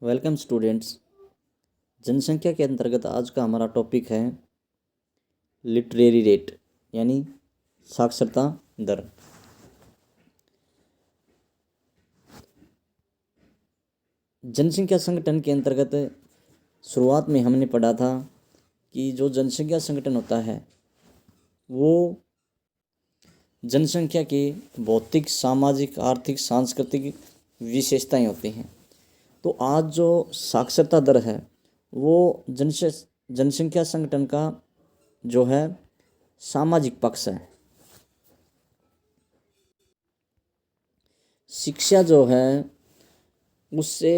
Welcome students. जनसंख्या के अंतर्गत आज का हमारा टॉपिक है लिटरेरी रेट यानी साक्षरता दर। जनसंख्या संगठन के अंतर्गत शुरुआत में हमने पढ़ा था कि जो जनसंख्या संगठन होता है वो जनसंख्या की भौतिक, सामाजिक, आर्थिक, सांस्कृतिक विशेषताएं होती हैं। तो आज जो साक्षरता दर है वो जनसंख्या संगठन का जो है सामाजिक पक्ष है। शिक्षा जो है उससे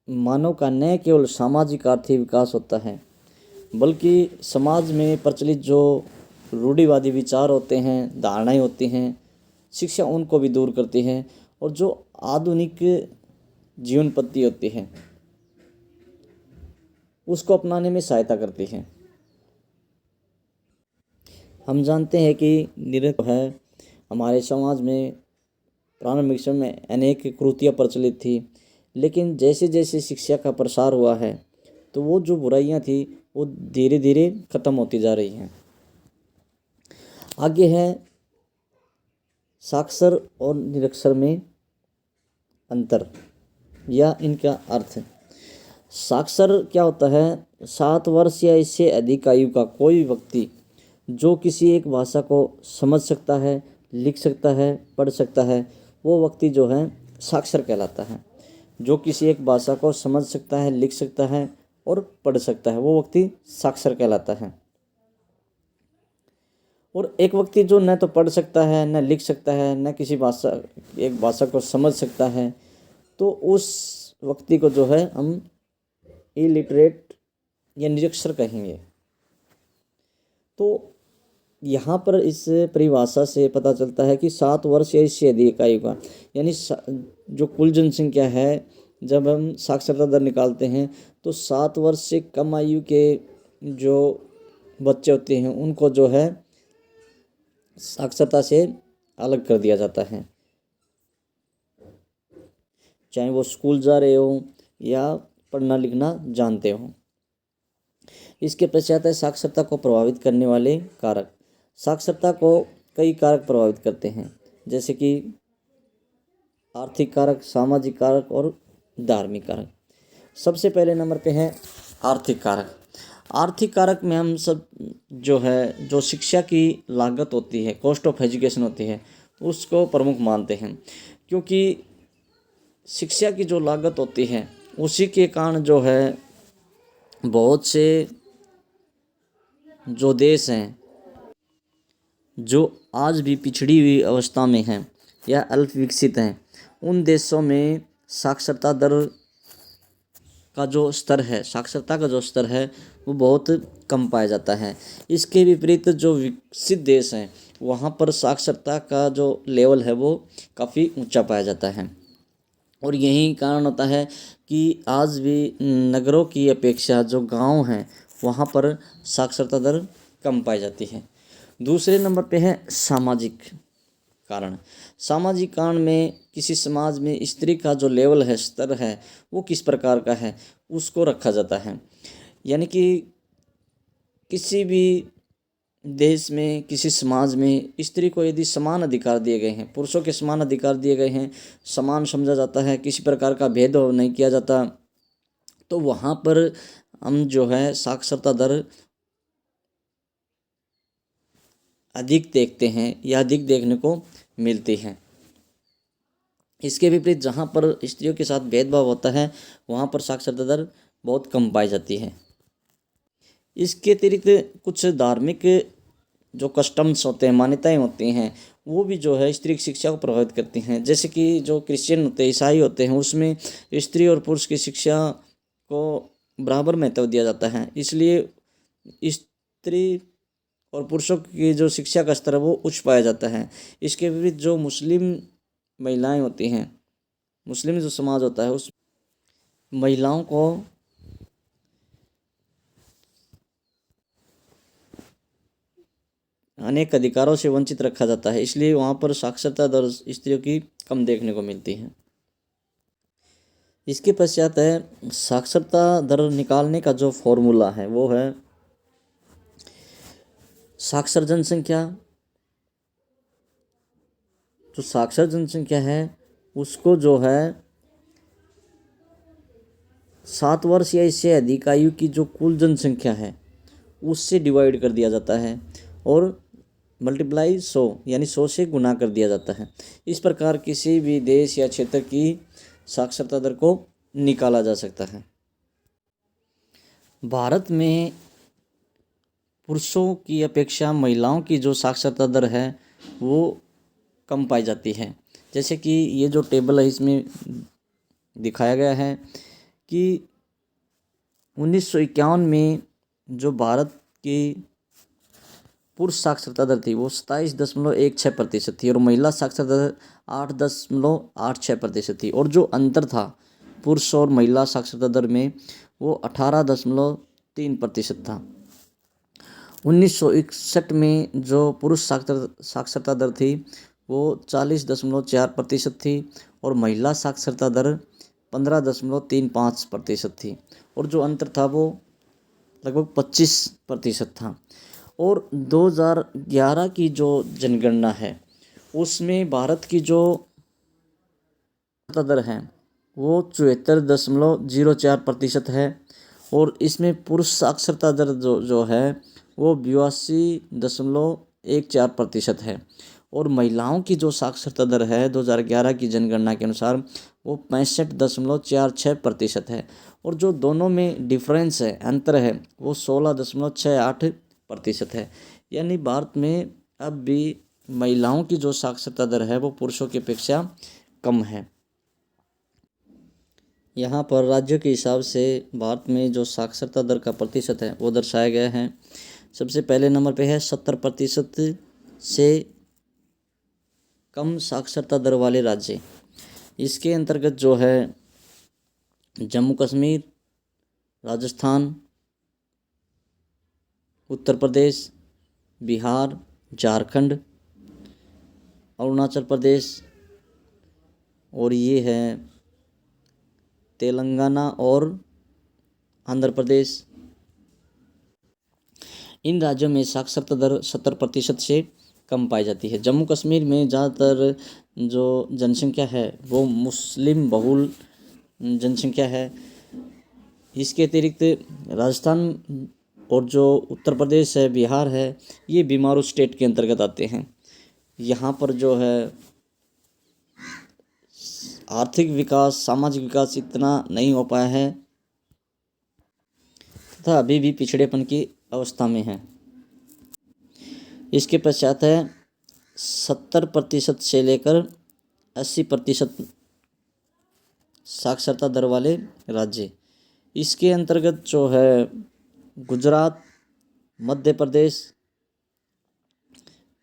मानव का न केवल सामाजिक आर्थिक विकास होता है बल्कि समाज में प्रचलित जो रूढ़िवादी विचार होते हैं, धारणाएं होती हैं, शिक्षा उनको भी दूर करती है और जो आधुनिक जीवन पद्धति होती है उसको अपनाने में सहायता करती है। हम जानते हैं कि निरंतर है हमारे समाज में प्रारंभिक समय में अनेक कुरीतियाँ प्रचलित थी, लेकिन जैसे जैसे शिक्षा का प्रसार हुआ है तो वो जो बुराइयां थी वो धीरे धीरे खत्म होती जा रही हैं। आगे है साक्षर और निरक्षर में अंतर या इनका अर्थ। साक्षर क्या होता है? 7 वर्ष या इससे अधिक आयु का कोई व्यक्ति जो किसी एक भाषा को समझ सकता है, लिख सकता है, पढ़ सकता है, वो व्यक्ति जो है साक्षर कहलाता है। जो किसी एक भाषा को समझ सकता है, लिख सकता है और पढ़ सकता है, वो व्यक्ति साक्षर कहलाता है। और एक व्यक्ति जो न तो पढ़ सकता है, न लिख सकता है, न किसी एक भाषा को समझ सकता है, तो उस व्यक्ति को जो है हम इलिटरेट या निरक्षर कहेंगे। तो यहाँ पर इस परिभाषा से पता चलता है कि 7 वर्ष या इससे अधिक आयु का, यानी जो कुल जनसंख्या है, जब हम साक्षरता दर निकालते हैं तो 7 वर्ष से कम आयु के जो बच्चे होते हैं उनको जो है साक्षरता से अलग कर दिया जाता है, चाहे वो स्कूल जा रहे हो या पढ़ना लिखना जानते हो। इसके पश्चात है साक्षरता को प्रभावित करने वाले कारक। साक्षरता को कई कारक प्रभावित करते हैं, जैसे कि आर्थिक कारक, सामाजिक कारक और धार्मिक कारक। सबसे पहले नंबर पे है आर्थिक कारक। आर्थिक कारक में हम सब जो शिक्षा की लागत होती है, कॉस्ट ऑफ एजुकेशन होती है, उसको प्रमुख मानते हैं, क्योंकि शिक्षा की जो लागत होती है उसी के कारण जो है बहुत से जो देश हैं जो आज भी पिछड़ी हुई अवस्था में हैं या अल्प विकसित हैं, उन देशों में साक्षरता का जो स्तर है वो बहुत कम पाया जाता है। इसके विपरीत जो विकसित देश हैं वहाँ पर साक्षरता का जो लेवल है वो काफ़ी ऊंचा पाया जाता है। और यही कारण होता है कि आज भी नगरों की अपेक्षा जो गांव हैं वहाँ पर साक्षरता दर कम पाई जाती है। दूसरे नंबर पे है सामाजिक कारण। सामाजिक कारण में किसी समाज में स्त्री का जो लेवल है, स्तर है, वो किस प्रकार का है उसको रखा जाता है। यानी कि किसी भी देश में, किसी समाज में स्त्री को यदि समान अधिकार दिए गए हैं, पुरुषों के समान अधिकार दिए गए हैं, समान समझा जाता है, किसी प्रकार का भेदभाव नहीं किया जाता, तो वहाँ पर हम जो है साक्षरता दर अधिक देखते हैं या अधिक देखने को मिलती है। इसके विपरीत जहाँ पर स्त्रियों के साथ भेदभाव होता है वहाँ पर साक्षरता दर बहुत कम पाई जाती है। इसके अतिरिक्त कुछ धार्मिक जो कस्टम्स होते हैं, मान्यताएं होती हैं, वो भी जो है स्त्री की शिक्षा को प्रभावित करती हैं। जैसे कि जो क्रिश्चियन होते हैं, ईसाई होते हैं, उसमें स्त्री और पुरुष की शिक्षा को बराबर महत्व दिया जाता है, इसलिए स्त्री और पुरुषों की जो शिक्षा का स्तर है वो उच्च पाया जाता है। इसके विपरीत जो मुस्लिम महिलाएं होती हैं, मुस्लिम जो समाज होता है उस महिलाओं को अनेक अधिकारों से वंचित रखा जाता है, इसलिए वहाँ पर साक्षरता दर स्त्रियों की कम देखने को मिलती है। इसके पश्चात है साक्षरता दर निकालने का जो फॉर्मूला है वो है साक्षर जनसंख्या। जो साक्षर जनसंख्या है उसको जो है 7 वर्ष या इससे अधिक आयु की जो कुल जनसंख्या है उससे डिवाइड कर दिया जाता है और मल्टीप्लाई 100 यानी 100 से गुना कर दिया जाता है। इस प्रकार किसी भी देश या क्षेत्र की साक्षरता दर को निकाला जा सकता है। भारत में पुरुषों की अपेक्षा महिलाओं की जो साक्षरता दर है वो कम पाई जाती है। जैसे कि ये जो टेबल है इसमें दिखाया गया है कि 1951 में जो भारत की पुरुष साक्षरता दर थी वो 27.16% थी और महिला साक्षरता दर 8.86% थी और जो अंतर था पुरुष और महिला साक्षरता दर में वो 18.3% था। 1961 में जो पुरुष साक्षरता दर थी वो 40.4% थी और महिला साक्षरता दर 15.35% थी और जो अंतर था वो लगभग 25% था। और 2011 की जो जनगणना है उसमें भारत की जो दर है वो 74.04% है और इसमें पुरुष साक्षरता दर जो है वो 82.14% है और महिलाओं की जो साक्षरता दर है 2011 की जनगणना के अनुसार वो 65.46% है और जो दोनों में डिफरेंस है अंतर है वो 16.68% है। यानी भारत में अब भी महिलाओं की जो साक्षरता दर है वो पुरुषों की अपेक्षा कम है। यहाँ पर राज्यों के हिसाब से भारत में जो साक्षरता दर का प्रतिशत है वो दर्शाया गया है। सबसे पहले नंबर पे है 70% से कम साक्षरता दर वाले राज्य। इसके अंतर्गत जो है जम्मू कश्मीर, राजस्थान, उत्तर प्रदेश, बिहार, झारखंड, अरुणाचल प्रदेश और ये है तेलंगाना और आंध्र प्रदेश। इन राज्यों में साक्षरता दर 70% से कम पाई जाती है। जम्मू कश्मीर में ज़्यादातर जो जनसंख्या है वो मुस्लिम बहुल जनसंख्या है। इसके अतिरिक्त राजस्थान और जो उत्तर प्रदेश है, बिहार है, ये बीमारू स्टेट के अंतर्गत आते हैं। यहाँ पर जो है आर्थिक विकास, सामाजिक विकास इतना नहीं हो पाया है तथा अभी भी पिछड़ेपन की अवस्था में है। इसके पश्चात है 70% से लेकर 80% साक्षरता दर वाले राज्य। इसके अंतर्गत जो है गुजरात, मध्य प्रदेश,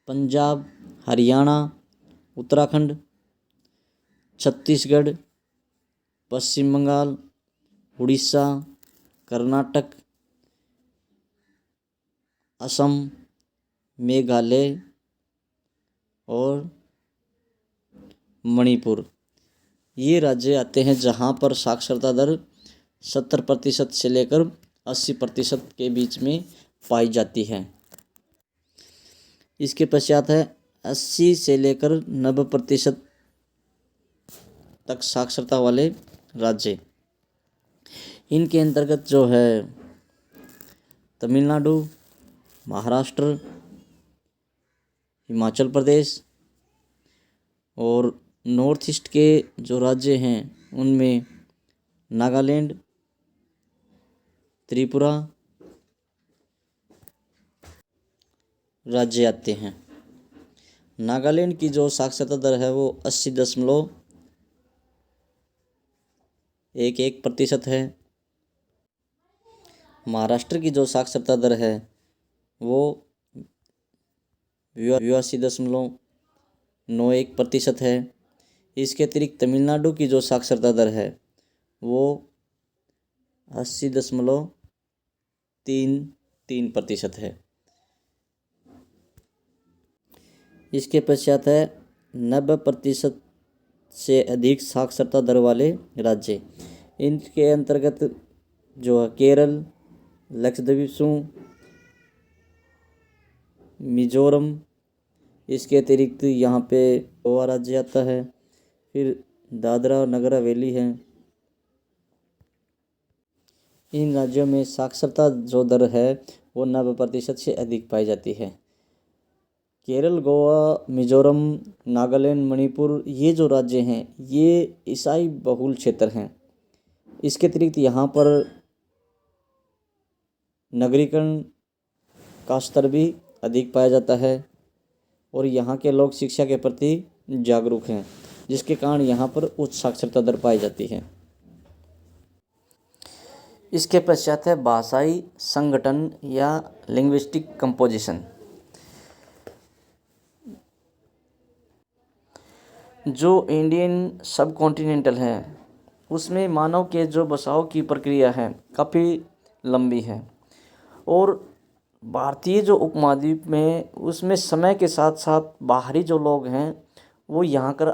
पंजाब, हरियाणा, उत्तराखंड, छत्तीसगढ़, पश्चिम बंगाल, उड़ीसा, कर्नाटक, असम, मेघालय और मणिपुर ये राज्य आते हैं जहाँ पर साक्षरता दर 70% से लेकर 80% के बीच में पाई जाती है। इसके पश्चात है 80 से लेकर 90% तक साक्षरता वाले राज्य। इनके अंतर्गत जो है तमिलनाडु, महाराष्ट्र, हिमाचल प्रदेश और नॉर्थ ईस्ट के जो राज्य हैं उनमें नागालैंड, त्रिपुरा राज्य आते हैं। नागालैंड की जो साक्षरता दर है वो 80.11% है। महाराष्ट्र की जो साक्षरता दर है वो 82.91% है। इसके अतिरिक्त तमिलनाडु की जो साक्षरता दर है वो 80.33% है। इसके पश्चात है 90% से अधिक साक्षरता दर वाले राज्य। इनके अंतर्गत जो है केरल, लक्षद्वीप, मिजोरम, इसके अतिरिक्त यहाँ पे गोवा राज्य आता है, फिर दादरा और नगर हवेली है। इन राज्यों में साक्षरता जो दर है वो 90% से अधिक पाई जाती है। केरल, गोवा, मिजोरम, नागालैंड, मणिपुर, ये जो राज्य हैं ये ईसाई बहुल क्षेत्र हैं। इसके अतिरिक्त यहाँ पर नगरीकरण का स्तर भी अधिक पाया जाता है और यहाँ के लोग शिक्षा के प्रति जागरूक हैं, जिसके कारण यहाँ पर उच्च साक्षरता दर पाई जाती है। इसके पश्चात है भाषाई संगठन या लिंग्विस्टिक कंपोजिशन। जो इंडियन सब कॉन्टिनेंटल है उसमें मानव के जो बसाव की प्रक्रिया है काफ़ी लंबी है और भारतीय जो उपमहाद्वीप में उसमें समय के साथ साथ बाहरी जो लोग हैं वो यहाँ पर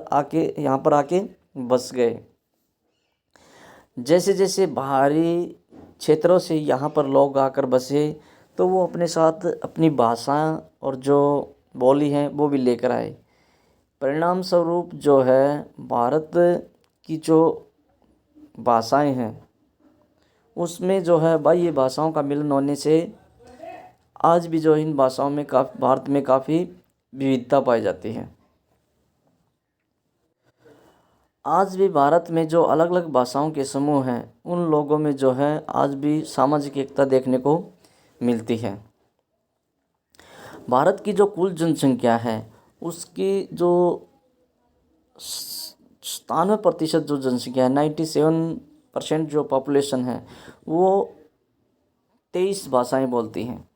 आके बस गए। जैसे जैसे बाहरी क्षेत्रों से यहाँ पर लोग आकर बसे तो वो अपने साथ अपनी भाषा और जो बोली है वो भी लेकर आए। परिणाम स्वरूप जो है भारत की जो भाषाएं हैं उसमें जो है बाह्य भाषाओं का मिलन होने से आज भी जो इन भाषाओं में भारत में काफ़ी विविधता पाई जाती है। आज भी भारत में जो अलग अलग भाषाओं के समूह हैं उन लोगों में जो है आज भी सामाजिक एकता देखने को मिलती है। भारत की जो कुल जनसंख्या है उसकी जो 97% जो जनसंख्या है 97% जो पॉपुलेशन है वो 23 भाषाएं बोलती हैं,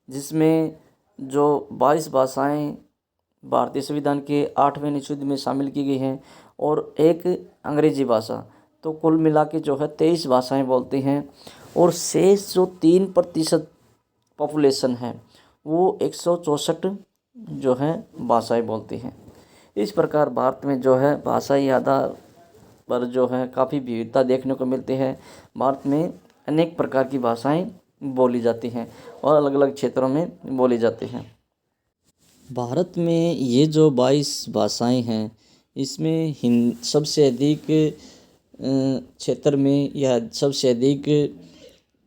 जिसमें जो 22 भाषाएं भारतीय संविधान के 8वें अनुच्छेद में शामिल की गई हैं और एक अंग्रेजी भाषा। तो कुल मिला के जो है 23 भाषाएं बोलती हैं और शेष जो 3% पॉपुलेशन है वो 164 जो है भाषाएं बोलती हैं। इस प्रकार भारत में जो है भाषाई आधार पर जो है काफ़ी विविधता देखने को मिलती है। भारत में अनेक प्रकार की भाषाएं बोली जाती हैं और अलग अलग क्षेत्रों में बोली जाती हैं। भारत में ये जो 22 भाषाएं हैं इसमें सबसे अधिक क्षेत्र में या सबसे अधिक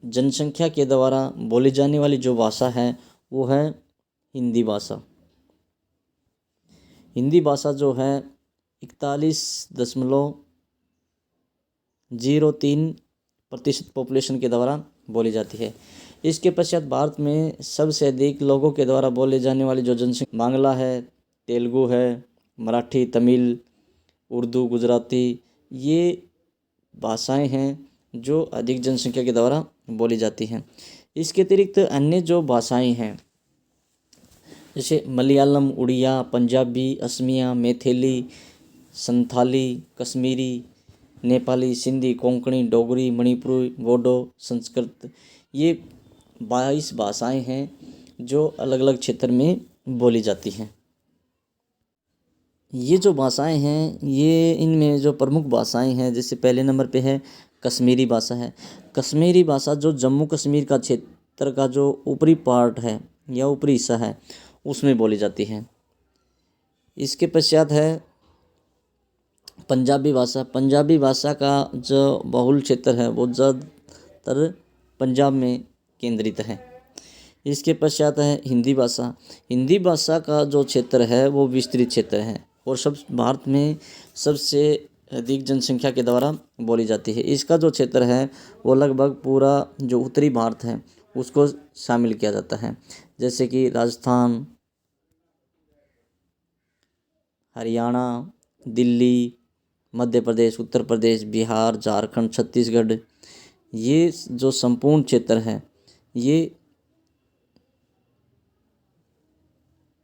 जनसंख्या के द्वारा बोली जाने वाली जो भाषा है वो है हिंदी भाषा। हिंदी भाषा जो है 41.03% पॉपुलेशन के द्वारा बोली जाती है। इसके पश्चात भारत में सबसे अधिक लोगों के द्वारा बोले जाने वाली जो जनसंख्या बांग्ला है, तेलुगु है, मराठी, तमिल, उर्दू, गुजराती, ये भाषाएं हैं जो अधिक जनसंख्या के द्वारा बोली जाती हैं। इसके अतिरिक्त अन्य जो भाषाएं हैं जैसे मलयालम, उड़िया, पंजाबी, असमिया, मैथिली, संथाली, कश्मीरी, नेपाली, सिंधी, कोंकणी, डोगरी, मणिपुरी, बोडो, संस्कृत, ये 22 भाषाएं हैं जो अलग अलग क्षेत्र में बोली जाती हैं। ये जो भाषाएं हैं ये इनमें जो प्रमुख भाषाएं हैं जैसे पहले नंबर पे है कश्मीरी भाषा है। कश्मीरी भाषा जो जम्मू कश्मीर का क्षेत्र का जो ऊपरी पार्ट है या ऊपरी हिस्सा है उसमें बोली जाती है। इसके पश्चात है पंजाबी भाषा। पंजाबी भाषा का जो बहुल क्षेत्र है वो ज़्यादातर पंजाब में केंद्रित है। इसके पश्चात है हिंदी भाषा। हिंदी भाषा का जो क्षेत्र है वो विस्तृत क्षेत्र है और सब भारत में सबसे अधिक जनसंख्या के द्वारा बोली जाती है। इसका जो क्षेत्र है वो लगभग पूरा जो उत्तरी भारत है उसको शामिल किया जाता है, जैसे कि राजस्थान, हरियाणा, दिल्ली, मध्य प्रदेश, उत्तर प्रदेश, बिहार, झारखंड, छत्तीसगढ़, ये जो संपूर्ण क्षेत्र है, ये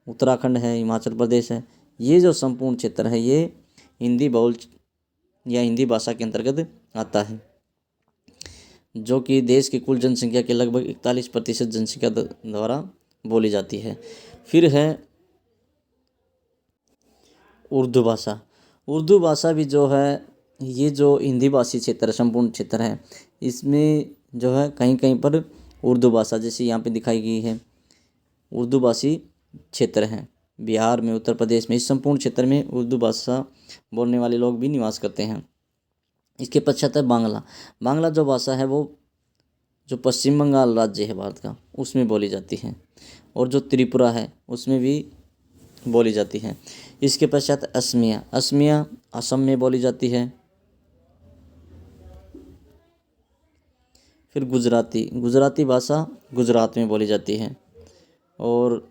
उत्तराखंड है, हिमाचल प्रदेश है, ये जो संपूर्ण क्षेत्र है ये हिंदी बहुल या हिंदी भाषा के अंतर्गत आता है, जो कि देश की कुल जनसंख्या के लगभग 41% जनसंख्या द्वारा बोली जाती है। फिर है उर्दू भाषा। उर्दू भाषा भी जो है ये जो हिंदी भाषी क्षेत्र संपूर्ण क्षेत्र है, इसमें जो है कहीं कहीं पर उर्दू भाषा जैसे यहाँ पे दिखाई गई है उर्दू भाषी क्षेत्र हैं। बिहार में, उत्तर प्रदेश में, इस संपूर्ण क्षेत्र में उर्दू भाषा बोलने वाले लोग भी निवास करते हैं। इसके पश्चात है बांग्ला। बांग्ला जो भाषा है वो जो पश्चिम बंगाल राज्य है भारत का, उसमें बोली जाती है, और जो त्रिपुरा है उसमें भी बोली जाती है। इसके पश्चात असमिया। असमिया असम में बोली जाती है। फिर गुजराती। गुजराती भाषा गुजरात में बोली जाती है। और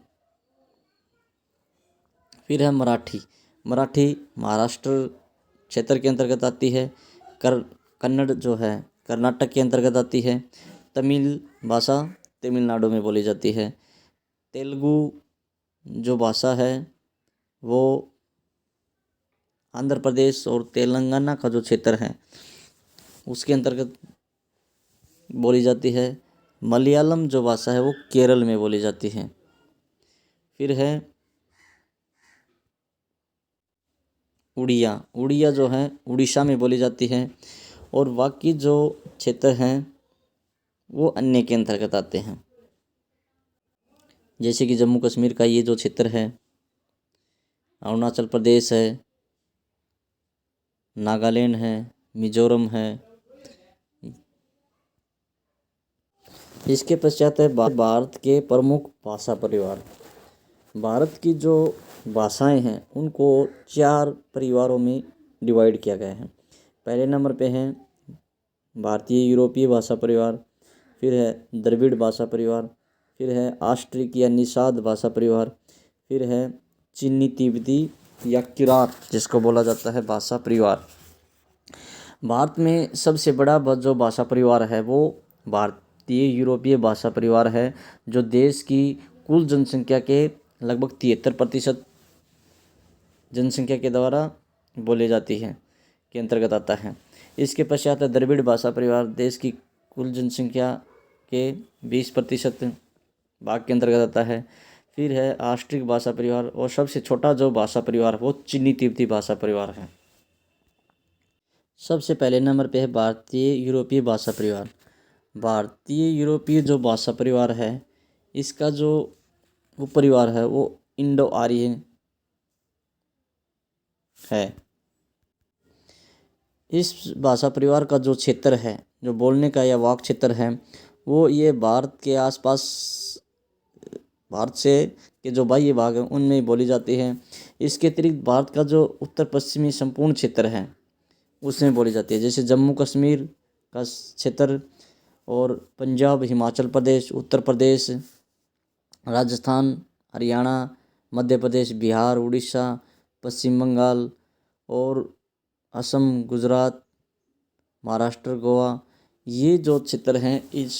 फिर है मराठी। मराठी महाराष्ट्र क्षेत्र के अंतर्गत आती है। कन्नड़ जो है कर्नाटक के अंतर्गत आती है। तमिल भाषा तमिलनाडु में बोली जाती है। तेलुगु जो भाषा है वो आंध्र प्रदेश और तेलंगाना का जो क्षेत्र है उसके अंतर्गत बोली जाती है। मलयालम जो भाषा है वो केरल में बोली जाती है। फिर है उड़िया। उड़िया जो है उड़ीसा में बोली जाती है। और बाकी जो क्षेत्र हैं वो अन्य के अंतर्गत आते हैं, जैसे कि जम्मू कश्मीर का ये जो क्षेत्र है, अरुणाचल प्रदेश है, नागालैंड है, मिजोरम है। इसके पश्चात है भारत के प्रमुख भाषा परिवार। भारत की जो भाषाएं हैं उनको 4 परिवारों में डिवाइड किया गया है। पहले नंबर पे हैं भारतीय यूरोपीय भाषा परिवार, फिर है द्रविड़ भाषा परिवार, फिर है ऑस्ट्रिक या निषाद भाषा परिवार, फिर है चीनी तिब्बती या किरात जिसको बोला जाता है भाषा परिवार। भारत में सबसे बड़ा जो भाषा परिवार है वो भारतीय यूरोपीय भाषा परिवार है, जो देश की कुल जनसंख्या के लगभग 73% जनसंख्या के द्वारा बोली जाती है के अंतर्गत आता है। इसके पश्चात द्रविड़ भाषा परिवार देश की कुल जनसंख्या के 20% भाग के अंतर्गत आता है। फिर है ऑस्ट्रिक भाषा परिवार, और सबसे छोटा जो भाषा परिवार वो चीनी तिब्बती भाषा परिवार है। सबसे पहले नंबर पे है भारतीय यूरोपीय भाषा परिवार। भारतीय यूरोपीय जो भाषा परिवार है इसका जो उपपरिवार है वो इंडो आर्यन है। इस भाषा परिवार का जो क्षेत्र है, जो बोलने का या वाक क्षेत्र है, वो ये भारत के आसपास, भारत से के जो बाह्य भाग हैं उनमें बोली जाती है। इसके अतिरिक्त भारत का जो उत्तर पश्चिमी संपूर्ण क्षेत्र है उसमें बोली जाती है, जैसे जम्मू कश्मीर का क्षेत्र और पंजाब, हिमाचल प्रदेश, उत्तर प्रदेश, राजस्थान, हरियाणा, मध्य प्रदेश, बिहार, उड़ीसा, पश्चिम बंगाल और असम, गुजरात, महाराष्ट्र, गोवा, ये जो क्षेत्र हैं इस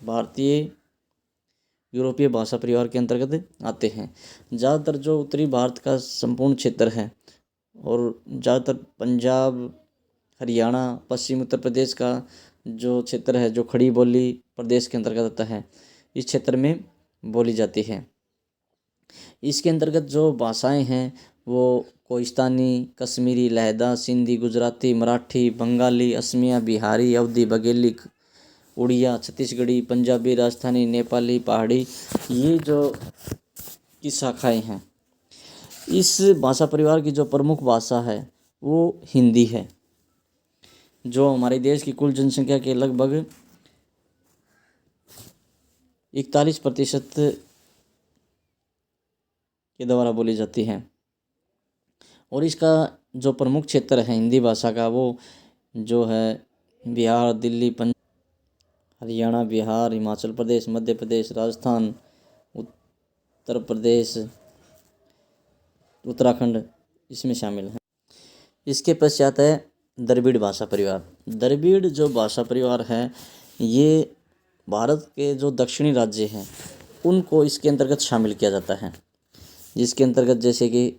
भारतीय यूरोपीय भाषा परिवार के अंतर्गत आते हैं। ज़्यादातर जो उत्तरी भारत का संपूर्ण क्षेत्र है और ज़्यादातर पंजाब, हरियाणा, पश्चिम उत्तर प्रदेश का जो क्षेत्र है, जो खड़ी बोली प्रदेश के अंतर्गत आता है, इस क्षेत्र में बोली जाती है। इसके अंतर्गत जो भाषाएं हैं वो कोहिस्तानी, कश्मीरी, लहदा, सिंधी, गुजराती, मराठी, बंगाली, असमिया, बिहारी, अवधी, बघेली, उड़िया, छत्तीसगढ़ी, पंजाबी, राजस्थानी, नेपाली, पहाड़ी, ये जो की शाखाएं हैं। इस भाषा परिवार की जो प्रमुख भाषा है वो हिंदी है, जो हमारे देश की कुल जनसंख्या के लगभग 41% के द्वारा बोली जाती है। और इसका जो प्रमुख क्षेत्र है हिंदी भाषा का वो जो है बिहार, दिल्ली, हरियाणा, बिहार, हिमाचल प्रदेश, मध्य प्रदेश, राजस्थान, उत्तर प्रदेश, उत्तराखंड इसमें शामिल है। इसके पश्चात है द्रविड़ भाषा परिवार। द्रविड़ जो भाषा परिवार है ये भारत के जो दक्षिणी राज्य हैं उनको इसके अंतर्गत शामिल किया जाता है, जिसके अंतर्गत जैसे कि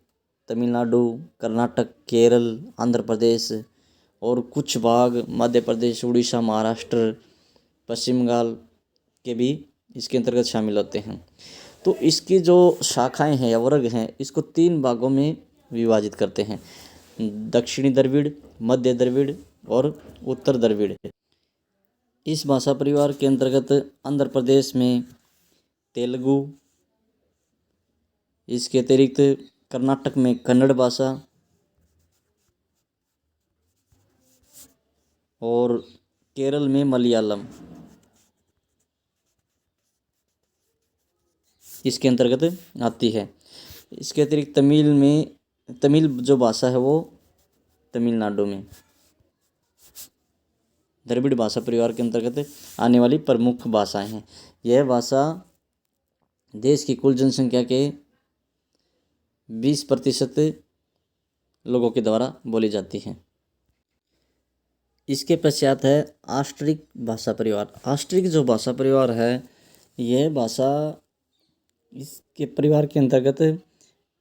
तमिलनाडु, कर्नाटक, केरल, आंध्र प्रदेश और कुछ भाग मध्य प्रदेश, उड़ीसा, महाराष्ट्र, पश्चिम बंगाल के भी इसके अंतर्गत शामिल होते हैं। तो इसकी जो शाखाएं हैं या वर्ग हैं इसको 3 भागों में विभाजित करते हैं। दक्षिणी द्रविड़, मध्य द्रविड़ और उत्तर द्रविड़। इस भाषा परिवार के अंतर्गत आंध्र प्रदेश में तेलुगु, इसके अतिरिक्त कर्नाटक में कन्नड़ भाषा और केरल में मलयालम इसके अंतर्गत आती है। इसके अतिरिक्त तमिल जो भाषा है वो तमिलनाडु में। द्रविड़ भाषा परिवार के अंतर्गत आने वाली प्रमुख भाषाएं हैं। यह भाषा देश की कुल जनसंख्या के 20% लोगों के द्वारा बोली जाती हैं। इसके पश्चात है ऑस्ट्रिक भाषा परिवार। ऑस्ट्रिक जो भाषा परिवार है, यह भाषा इसके परिवार के अंतर्गत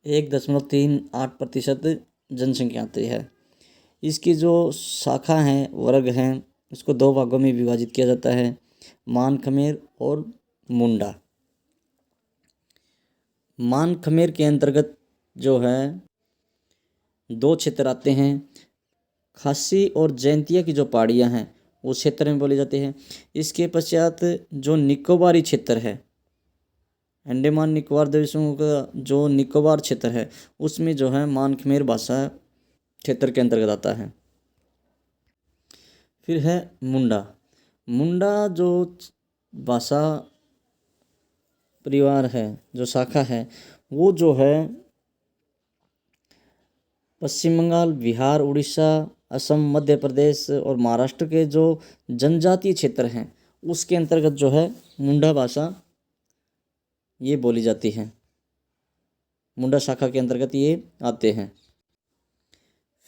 1.38% जनसंख्या आती है। इसकी जो शाखा हैं, वर्ग हैं, इसको 2 भागों में विभाजित किया जाता है, मान खमेर और मुंडा। मान खमेर के अंतर्गत जो है 2 क्षेत्र आते हैं। खासी और जैंतिया की जो पहाड़ियाँ हैं उस क्षेत्र में बोले जाते हैं। इसके पश्चात जो निकोबारी क्षेत्र है, अंडमान निकोबार द्वीप समूह का जो निकोबार क्षेत्र है, उसमें जो है मान खमेर भाषा क्षेत्र के अंतर्गत आता है। फिर है मुंडा। मुंडा जो भाषा परिवार है, जो शाखा है, वो जो है पश्चिम बंगाल, बिहार, उड़ीसा, असम, मध्य प्रदेश और महाराष्ट्र के जो जनजातीय क्षेत्र हैं उसके अंतर्गत जो है मुंडा भाषा ये बोली जाती है। मुंडा शाखा के अंतर्गत ये आते हैं।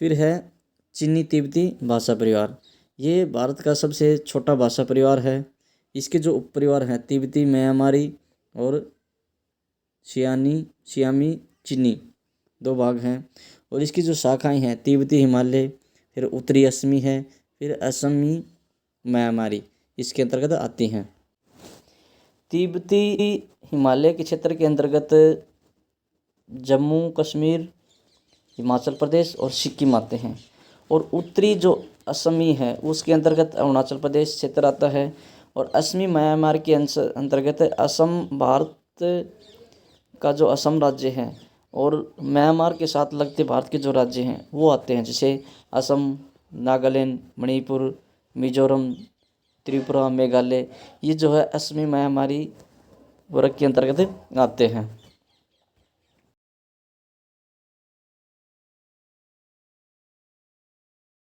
फिर है चीनी तिब्बती भाषा परिवार। ये भारत का सबसे छोटा भाषा परिवार है। इसके जो उपपरिवार हैं तिब्बती, म्यांमारी और सियामी चीनी 2 भाग हैं। और इसकी जो शाखाएं हैं तिब्बती हिमालय, फिर उत्तरी असमी है, फिर असमी म्यांमारी इसके अंतर्गत आती हैं। तिब्बती हिमालय के क्षेत्र के अंतर्गत जम्मू कश्मीर, हिमाचल प्रदेश और सिक्किम आते हैं। और उत्तरी जो असमी है उसके अंतर्गत अरुणाचल प्रदेश क्षेत्र आता है। और असमी म्यांमार के अंतर्गत असम, भारत का जो असम राज्य है और म्यांमार के साथ लगते भारत के जो राज्य हैं वो आते हैं, जैसे असम, नागालैंड, मणिपुर, मिजोरम, त्रिपुरा, मेघालय। ये जो है असमी म्यांमारी वर्ग के अंतर्गत आते हैं।